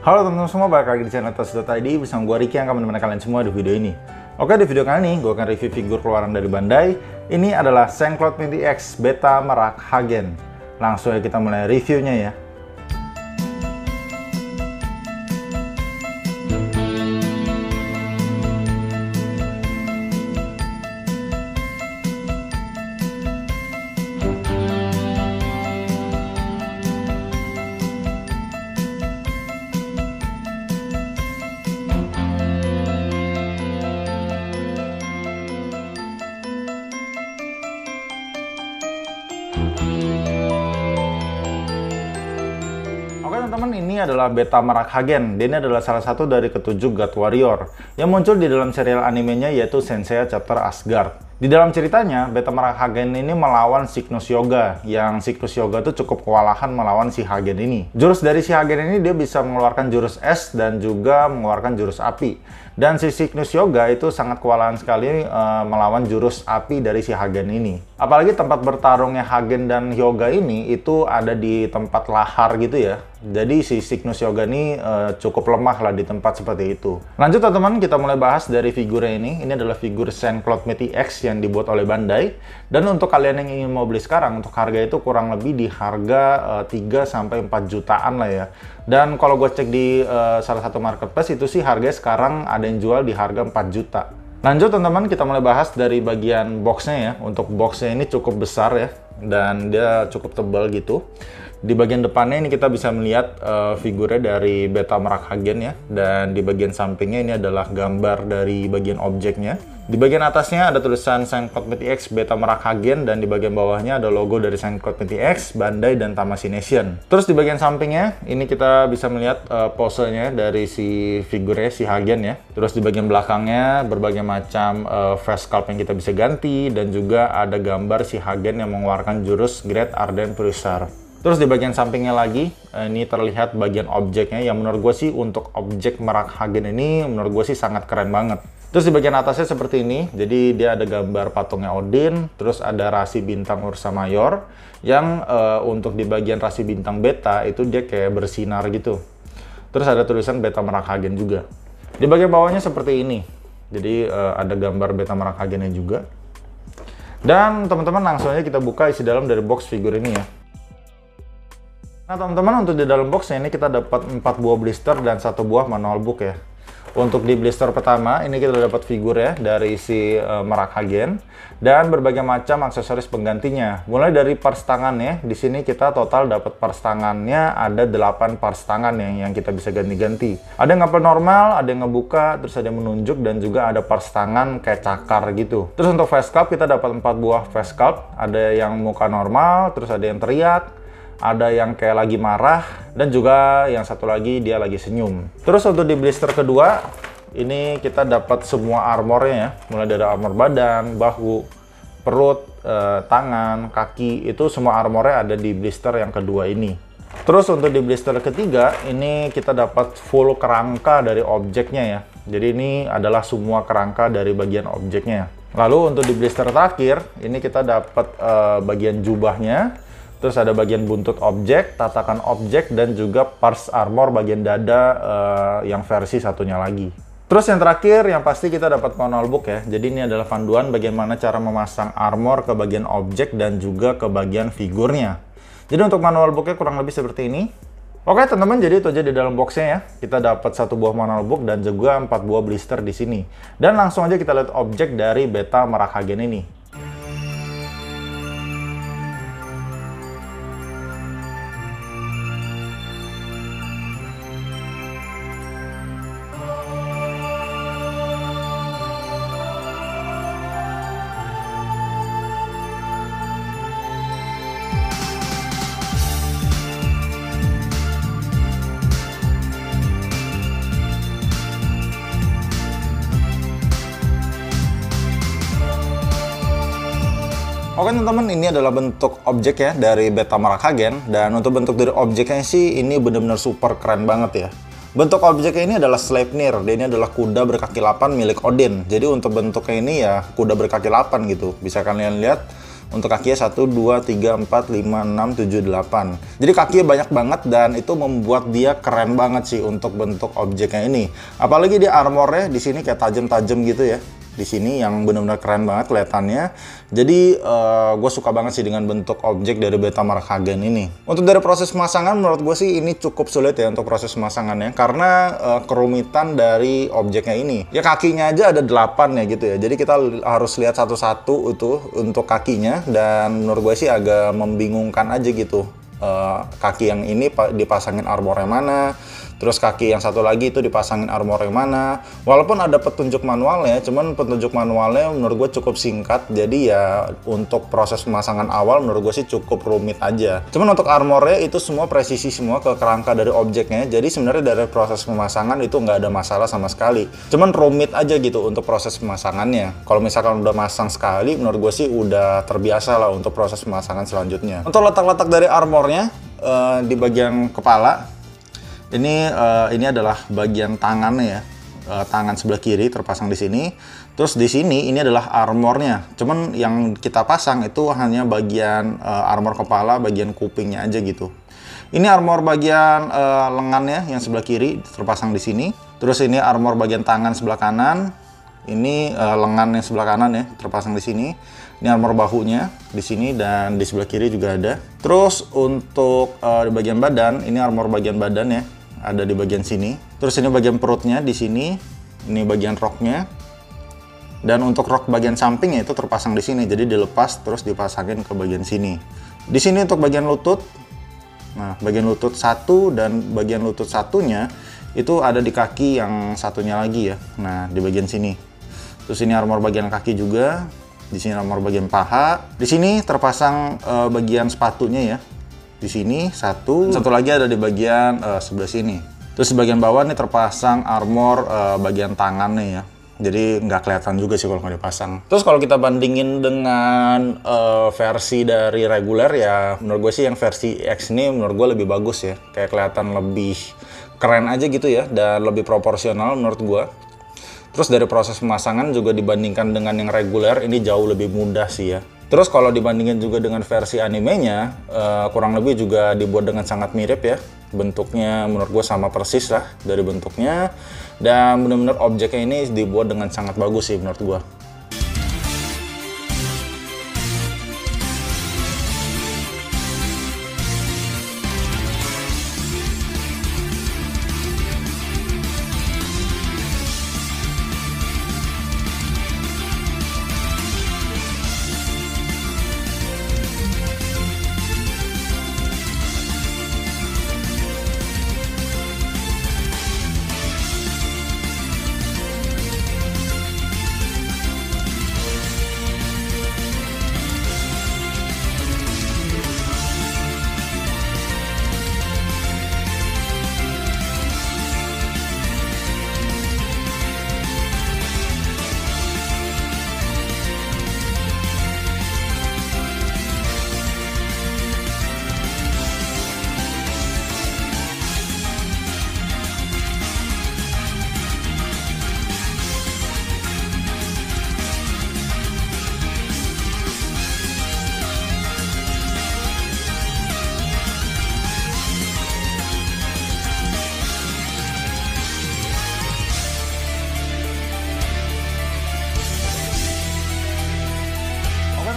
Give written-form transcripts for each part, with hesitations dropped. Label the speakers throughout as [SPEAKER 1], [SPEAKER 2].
[SPEAKER 1] Halo teman-teman semua, balik lagi di channel Toys.id bersama gue Ricky yang akan menemani kalian semua di video ini. Oke, di video kali ini gue akan review figur keluaran dari Bandai. Ini adalah Saint-Claude Mini X Beta Merak Hagen. Langsung aja kita mulai reviewnya ya. Oke teman-teman, ini adalah Beta Merak Hagen. Dia ini adalah salah satu dari ketujuh God Warrior yang muncul di dalam serial animenya, yaitu Saint Seiya Chapter Asgard. Di dalam ceritanya, Beta Merak Hagen ini melawan Cygnus Yoga, yang Cygnus Yoga itu cukup kewalahan melawan si Hagen ini. Jurus dari si Hagen ini dia bisa mengeluarkan jurus es dan juga mengeluarkan jurus api. Dan si Cygnus Yoga itu sangat kewalahan sekali melawan jurus api dari si Hagen ini. Apalagi tempat bertarungnya Hagen dan Yoga ini itu ada di tempat lahar gitu ya. Jadi si Cygnus Yoga ini cukup lemah lah di tempat seperti itu. Lanjut teman-teman, kita mulai bahas dari figurnya ini. Ini adalah figur Saint-Claude Mini X yang dibuat oleh Bandai. Dan untuk kalian yang ingin mau beli sekarang, untuk harga itu kurang lebih di harga 3-4 jutaan lah ya. Dan kalau gue cek di salah satu marketplace itu sih harganya sekarang ada yang jual di harga 4 juta. Lanjut teman-teman, kita mulai bahas dari bagian boxnya ya. Untuk boxnya ini cukup besar ya, dan dia cukup tebal gitu. Di bagian depannya ini kita bisa melihat figurnya dari Beta Merak Hagen ya. Dan di bagian sampingnya ini adalah gambar dari bagian objeknya. Di bagian atasnya ada tulisan Saint-Claude Mini X Beta Merak Hagen, dan di bagian bawahnya ada logo dari Saint-Claude Mini X, Bandai, dan Tamashii Nation. Terus di bagian sampingnya ini kita bisa melihat posenya dari si figurnya si Hagen ya. Terus di bagian belakangnya berbagai macam face sculpt yang kita bisa ganti, dan juga ada gambar si Hagen yang mengeluarkan jurus Great Arden Pulsar. Terus di bagian sampingnya lagi, ini terlihat bagian objeknya yang menurut gue sih untuk objek Merak Hagen ini menurut gue sih sangat keren banget. Terus di bagian atasnya seperti ini, jadi dia ada gambar patungnya Odin, terus ada rasi bintang Ursa Mayor, yang untuk di bagian rasi bintang Beta itu dia kayak bersinar gitu. Terus ada tulisan Beta Merak Hagen juga. Di bagian bawahnya seperti ini, jadi ada gambar Beta Merak Hagennya juga. Dan teman-teman langsung aja kita buka isi dalam dari box figur ini ya. Nah teman-teman, untuk di dalam boxnya ini kita dapat 4 buah blister dan 1 buah manual book ya. Untuk di blister pertama ini kita dapat figur ya dari si Merak Hagen dan berbagai macam aksesoris penggantinya. Mulai dari parts tangannya, di sini kita total dapat parts tangannya ada 8 parts tangan yang kita bisa ganti-ganti. Ada yang ngapel normal, ada yang ngebuka, terus ada yang menunjuk, dan juga ada parts tangan kayak cakar gitu. Terus untuk face sculpt kita dapat 4 buah face sculpt, ada yang muka normal, terus ada yang teriak, ada yang kayak lagi marah, dan juga yang satu lagi dia lagi senyum. Terus untuk di blister kedua ini kita dapat semua armornya ya, mulai dari armor badan, bahu, perut, tangan, kaki, itu semua armornya ada di blister yang kedua ini. Terus untuk di blister ketiga ini kita dapat full kerangka dari objeknya ya. Jadi ini adalah semua kerangka dari bagian objeknya. Lalu untuk di blister terakhir ini kita dapat bagian jubahnya. Terus ada bagian buntut objek, tatakan objek, dan juga parts armor bagian dada yang versi satunya lagi. Terus yang terakhir, yang pasti kita dapat manual book ya. Jadi ini adalah panduan bagaimana cara memasang armor ke bagian objek dan juga ke bagian figurnya. Jadi untuk manual booknya kurang lebih seperti ini. Oke teman-teman, jadi itu aja di dalam boxnya ya. Kita dapat 1 buah manual book dan juga 4 buah blister di sini. Dan langsung aja kita lihat objek dari Beta Merak Hagen ini. Oke teman-teman, ini adalah bentuk objek ya dari Beta Merak Hagen. Dan untuk bentuk dari objeknya sih ini benar-benar super keren banget ya. Bentuk objeknya ini adalah Sleipnir. Dia ini adalah kuda berkaki 8 milik Odin. Jadi untuk bentuknya ini ya kuda berkaki 8 gitu. Bisa kalian lihat Untuk kakinya 1, 2, 3, 4, 5, 6, 7, 8. Jadi kakinya banyak banget dan itu membuat dia keren banget sih untuk bentuk objeknya ini. Apalagi di armornya di sini kayak tajam-tajam gitu ya. Di sini yang benar-benar keren banget kelihatannya. Jadi gue suka banget sih dengan bentuk objek dari Beta Markhagen ini. Untuk dari proses pemasangan menurut gue sih ini cukup sulit ya untuk proses pemasangannya karena kerumitan dari objeknya ini. Ya kakinya aja ada 8 ya gitu ya. Jadi kita harus lihat satu-satu itu untuk kakinya dan menurut gue sih agak membingungkan aja gitu. Kaki yang ini dipasangin armor yang mana, terus kaki yang satu lagi itu dipasangin armor yang mana. Walaupun ada petunjuk manualnya, cuman petunjuk manualnya menurut gue cukup singkat, jadi ya untuk proses pemasangan awal menurut gue sih cukup rumit aja. Cuman untuk armornya itu semua presisi semua ke kerangka dari objeknya, jadi sebenarnya dari proses pemasangan itu nggak ada masalah sama sekali. Cuman rumit aja gitu untuk proses pemasangannya. Kalau misalkan udah masang sekali, menurut gue sih udah terbiasa lah untuk proses pemasangan selanjutnya. Untuk letak-letak dari armornya di bagian kepala ini adalah bagian tangannya ya, tangan sebelah kiri terpasang di sini. Terus di sini ini adalah armornya. Cuman yang kita pasang itu hanya bagian armor kepala, bagian kupingnya aja gitu. Ini armor bagian lengannya yang sebelah kiri terpasang di sini. Terus ini armor bagian tangan sebelah kanan. Ini lengan yang sebelah kanan ya terpasang di sini. Ini armor bahunya di sini dan di sebelah kiri juga ada. Terus untuk di bagian badan, ini armor bagian badan ya, ada di bagian sini. Terus ini bagian perutnya di sini. Ini bagian roknya. Dan untuk rok bagian sampingnya itu terpasang di sini. Jadi dilepas terus dipasangin ke bagian sini. Di sini untuk bagian lutut. Nah, bagian lutut satu dan bagian lutut satunya itu ada di kaki yang satunya lagi ya. Nah, di bagian sini. Terus ini armor bagian kaki juga. Di sini armor bagian paha. Di sini terpasang bagian sepatunya ya. Di sini satu lagi ada di bagian sebelah sini. Terus di bagian bawah nih terpasang armor bagian tangannya ya. Jadi nggak kelihatan juga sih kalau nggak dipasang. Terus kalau kita bandingin dengan versi dari reguler ya, menurut gue sih yang versi X ini menurut gue lebih bagus ya. Kayak kelihatan lebih keren aja gitu ya dan lebih proporsional menurut gue. Terus dari proses pemasangan juga dibandingkan dengan yang reguler ini jauh lebih mudah sih ya. Terus kalau dibandingin juga dengan versi animenya, kurang lebih juga dibuat dengan sangat mirip ya. Bentuknya menurut gue sama persis lah dari bentuknya. Dan benar-benar objeknya ini dibuat dengan sangat bagus sih menurut gue.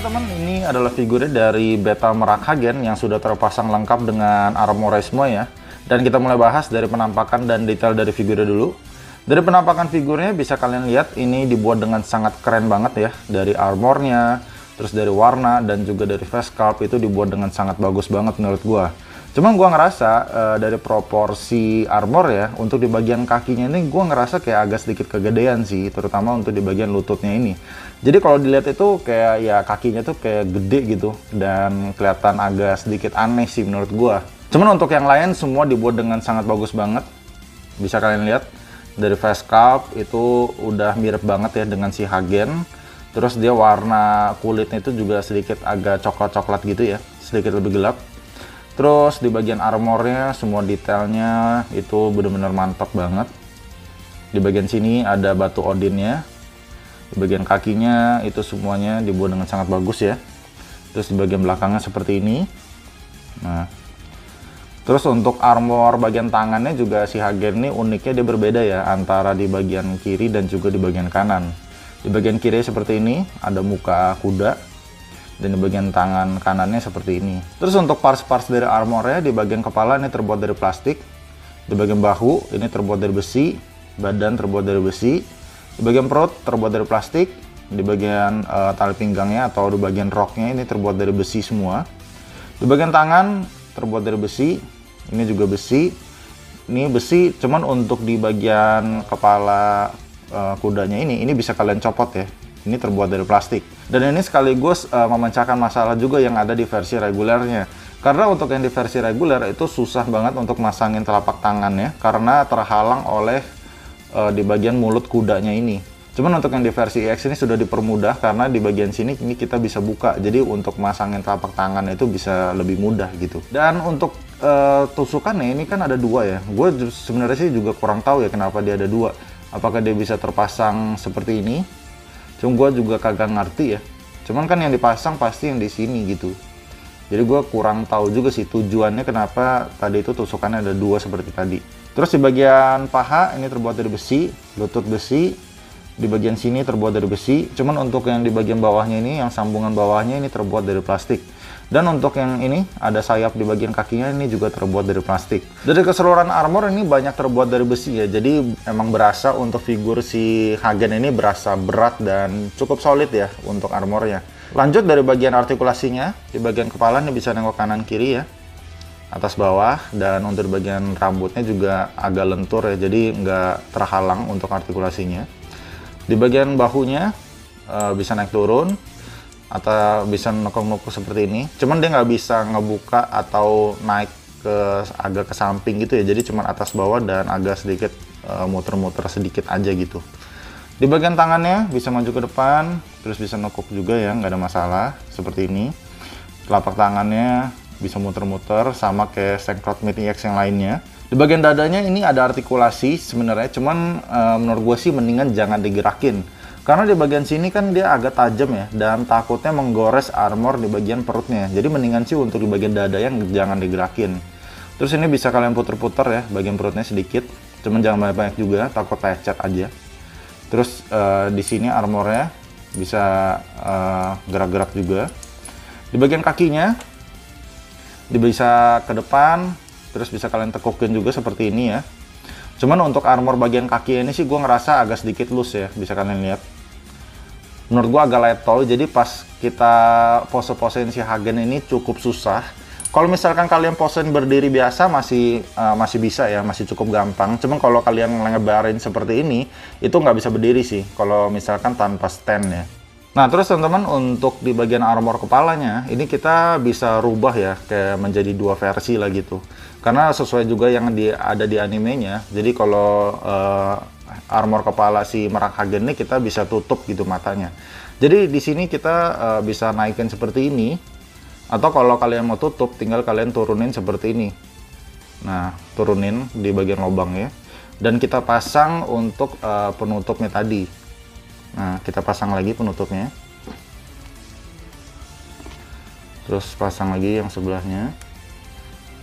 [SPEAKER 1] Teman-teman, ini adalah figurnya dari Beta Markhagen yang sudah terpasang lengkap dengan armornya semua ya. Dan kita mulai bahas dari penampakan dan detail dari figurnya dulu. Dari penampakan figurnya bisa kalian lihat ini dibuat dengan sangat keren banget ya. Dari armornya, terus dari warna dan juga dari face sculpt itu dibuat dengan sangat bagus banget menurut gua. Cuman gua ngerasa dari proporsi armor ya, untuk di bagian kakinya ini gua ngerasa kayak agak sedikit kegedean sih, terutama untuk di bagian lututnya ini. Jadi kalau dilihat itu kayak ya kakinya tuh kayak gede gitu dan kelihatan agak sedikit aneh sih menurut gua. Cuman untuk yang lain semua dibuat dengan sangat bagus banget. Bisa kalian lihat dari face sculpt itu udah mirip banget ya dengan si Hagen. Terus dia warna kulitnya itu juga sedikit agak coklat-coklat gitu ya, sedikit lebih gelap. Terus di bagian armornya semua detailnya itu benar-benar mantap banget. Di bagian sini ada batu Odinnya. Di bagian kakinya itu semuanya dibuat dengan sangat bagus ya. Terus di bagian belakangnya seperti ini. Nah, terus untuk armor bagian tangannya juga si Hagen ini uniknya dia berbeda ya, antara di bagian kiri dan juga di bagian kanan. Di bagian kiri seperti ini, ada muka kuda, dan di bagian tangan kanannya seperti ini. Terus untuk parts-parts dari armornya, di bagian kepala ini terbuat dari plastik, di bagian bahu ini terbuat dari besi, badan terbuat dari besi, di bagian perut terbuat dari plastik, di bagian tali pinggangnya atau di bagian roknya ini terbuat dari besi semua. Di bagian tangan terbuat dari besi, ini juga besi. Ini besi, cuman untuk di bagian kepala kudanya ini bisa kalian copot ya. Ini terbuat dari plastik. Dan ini sekaligus memecahkan masalah juga yang ada di versi regulernya. Karena untuk yang di versi reguler itu susah banget untuk masangin telapak tangannya karena terhalang oleh di bagian mulut kudanya ini. Cuman untuk yang di versi EX ini sudah dipermudah karena di bagian sini ini kita bisa buka. Jadi untuk masangin telapak tangan itu bisa lebih mudah gitu. Dan untuk tusukannya ini kan ada dua ya. Gue sebenarnya sih juga kurang tahu ya kenapa dia ada dua. Apakah dia bisa terpasang seperti ini? Cuma gue juga kagak ngerti ya. Cuman kan yang dipasang pasti yang di sini gitu. Jadi gue kurang tahu juga sih tujuannya kenapa tadi itu tusukannya ada dua seperti tadi. Terus di bagian paha ini terbuat dari besi, lutut besi. Di bagian sini terbuat dari besi, cuman untuk yang di bagian bawahnya ini, yang sambungan bawahnya ini terbuat dari plastik. Dan untuk yang ini, ada sayap di bagian kakinya ini juga terbuat dari plastik. Dari keseluruhan armor ini banyak terbuat dari besi ya, jadi emang berasa untuk figur si Hagen ini berasa berat dan cukup solid ya untuk armornya. Lanjut dari bagian artikulasinya, di bagian kepala ini bisa nengok kanan kiri ya, atas bawah, dan untuk bagian rambutnya juga agak lentur ya, jadi nggak terhalang untuk artikulasinya. Di bagian bahunya bisa naik turun atau bisa nekuk-nekuk seperti ini. Cuman dia nggak bisa ngebuka atau naik agak ke samping gitu ya. Jadi cuman atas bawah dan agak sedikit muter-muter sedikit aja gitu. Di bagian tangannya bisa maju ke depan, terus bisa nekuk juga ya, nggak ada masalah seperti ini. Telapak tangannya bisa muter-muter sama kayak Sengkrot Mini X yang lainnya. Di bagian dadanya ini ada artikulasi sebenarnya, cuman menurut gue sih mendingan jangan digerakin. Karena di bagian sini kan dia agak tajam ya, dan takutnya menggores armor di bagian perutnya. Jadi mendingan sih untuk di bagian dada yang jangan digerakin. Terus ini bisa kalian puter-puter ya, bagian perutnya sedikit. Cuman jangan banyak-banyak juga, takut lecet aja. Terus di sini armornya bisa gerak-gerak juga. Di bagian kakinya, bisa ke depan. Terus bisa kalian tekukin juga seperti ini ya. Cuman untuk armor bagian kaki ini sih gue ngerasa agak sedikit loose ya. Bisa kalian lihat. Menurut gue agak letol. Jadi pas kita pose-posein si Hagen ini cukup susah. Kalau misalkan kalian posein berdiri biasa masih bisa ya. Masih cukup gampang. Cuman kalau kalian ngebarin seperti ini, itu nggak bisa berdiri sih. Kalau misalkan tanpa stand ya. Nah terus teman-teman untuk di bagian armor kepalanya ini kita bisa rubah ya kayak menjadi dua versi lah gitu. Karena sesuai juga yang ada di animenya. Jadi kalau armor kepala si Merak Hagen ini kita bisa tutup gitu matanya. Jadi di sini kita bisa naikin seperti ini. Atau kalau kalian mau tutup tinggal kalian turunin seperti ini. Nah turunin di bagian lubangnya. Dan kita pasang untuk penutupnya tadi. Nah, kita pasang lagi penutupnya. Terus pasang lagi yang sebelahnya.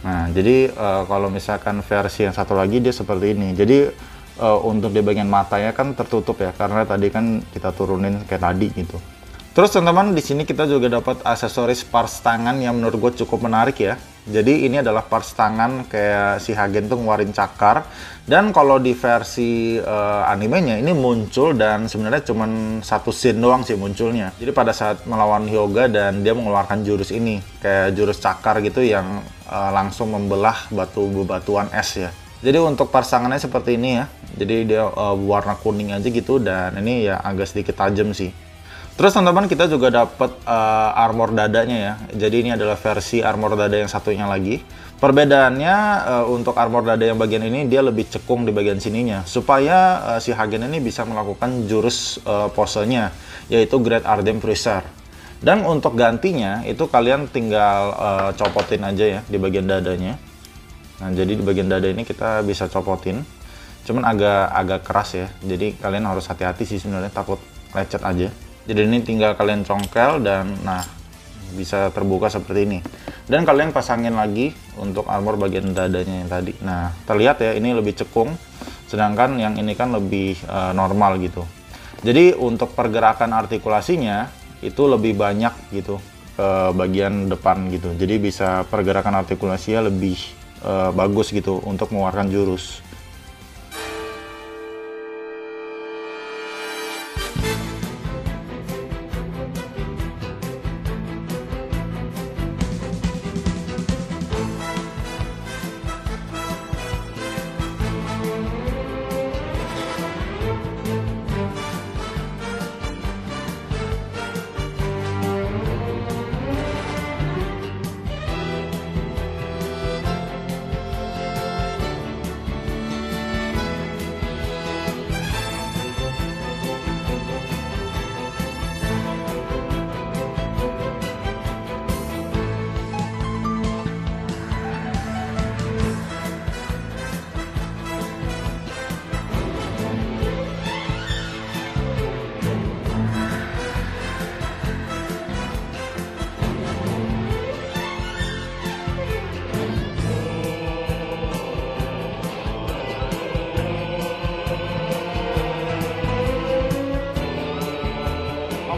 [SPEAKER 1] Nah, jadi kalau misalkan versi yang satu lagi dia seperti ini. Jadi untuk di bagian matanya kan tertutup ya, karena tadi kan kita turunin kayak tadi gitu. Terus teman-teman di sini kita juga dapat aksesoris parts tangan yang menurut gue cukup menarik ya. Jadi ini adalah parts tangan kayak si Hagen tuh ngeluarin cakar. Dan kalau di versi animenya ini muncul dan sebenarnya cuma satu scene doang sih munculnya. Jadi pada saat melawan Hyuga dan dia mengeluarkan jurus ini. Kayak jurus cakar gitu yang langsung membelah batu-batuan es ya. Jadi untuk parts tangannya seperti ini ya. Jadi dia warna kuning aja gitu dan ini ya agak sedikit tajam sih. Terus teman-teman kita juga dapat armor dadanya ya. Jadi ini adalah versi armor dada yang satunya lagi. Perbedaannya untuk armor dada yang bagian ini dia lebih cekung di bagian sininya. Supaya si Hagen ini bisa melakukan jurus posenya. Yaitu Great Ardent Freezer. Dan untuk gantinya itu kalian tinggal copotin aja ya di bagian dadanya. Nah jadi di bagian dada ini kita bisa copotin. Cuman agak keras ya. Jadi kalian harus hati-hati sih sebenarnya takut lecet aja. Jadi ini tinggal kalian congkel dan nah bisa terbuka seperti ini. Dan kalian pasangin lagi untuk armor bagian dadanya yang tadi. Nah, terlihat ya ini lebih cekung, sedangkan yang ini kan lebih normal gitu. Jadi untuk pergerakan artikulasinya itu lebih banyak gitu ke bagian depan gitu. Jadi bisa pergerakan artikulasinya lebih bagus gitu untuk mengeluarkan jurus.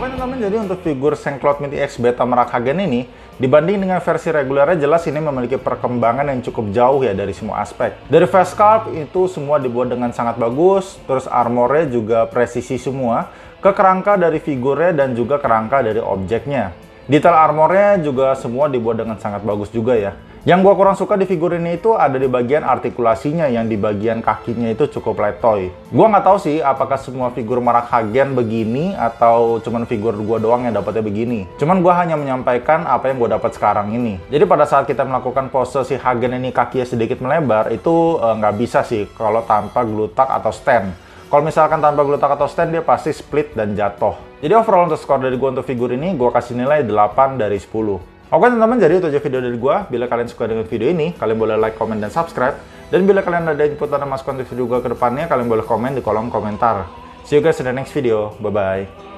[SPEAKER 1] Oke teman-teman, jadi untuk figur Saint-Claude Mythic X Beta Merakhagen ini, dibanding dengan versi regulernya, jelas ini memiliki perkembangan yang cukup jauh ya dari semua aspek. Dari face sculpt itu semua dibuat dengan sangat bagus, terus armornya juga presisi semua, ke kerangka dari figurnya dan juga kerangka dari objeknya. Detail armornya juga semua dibuat dengan sangat bagus juga ya. Yang gua kurang suka di figur ini itu ada di bagian artikulasinya, yang di bagian kakinya itu cukup letoy. Gua nggak tahu sih apakah semua figur Merakhagen begini atau cuman figur gua doang yang dapatnya begini. Cuman gua hanya menyampaikan apa yang gua dapat sekarang ini. Jadi pada saat kita melakukan pose si Hagen ini kakinya sedikit melebar, itu nggak bisa sih kalau tanpa glutak atau stand. Kalau misalkan tanpa glutak atau stand, dia pasti split dan jatuh. Jadi overall untuk skor dari gua untuk figur ini, gua kasih nilai 8 dari 10. Oke teman-teman, jadi itu aja video dari gua. Bila kalian suka dengan video ini, kalian boleh like, comment, dan subscribe. Dan bila kalian ada input atau masukan untuk video gua ke depannya, kalian boleh komen di kolom komentar. See you guys in the next video. Bye-bye.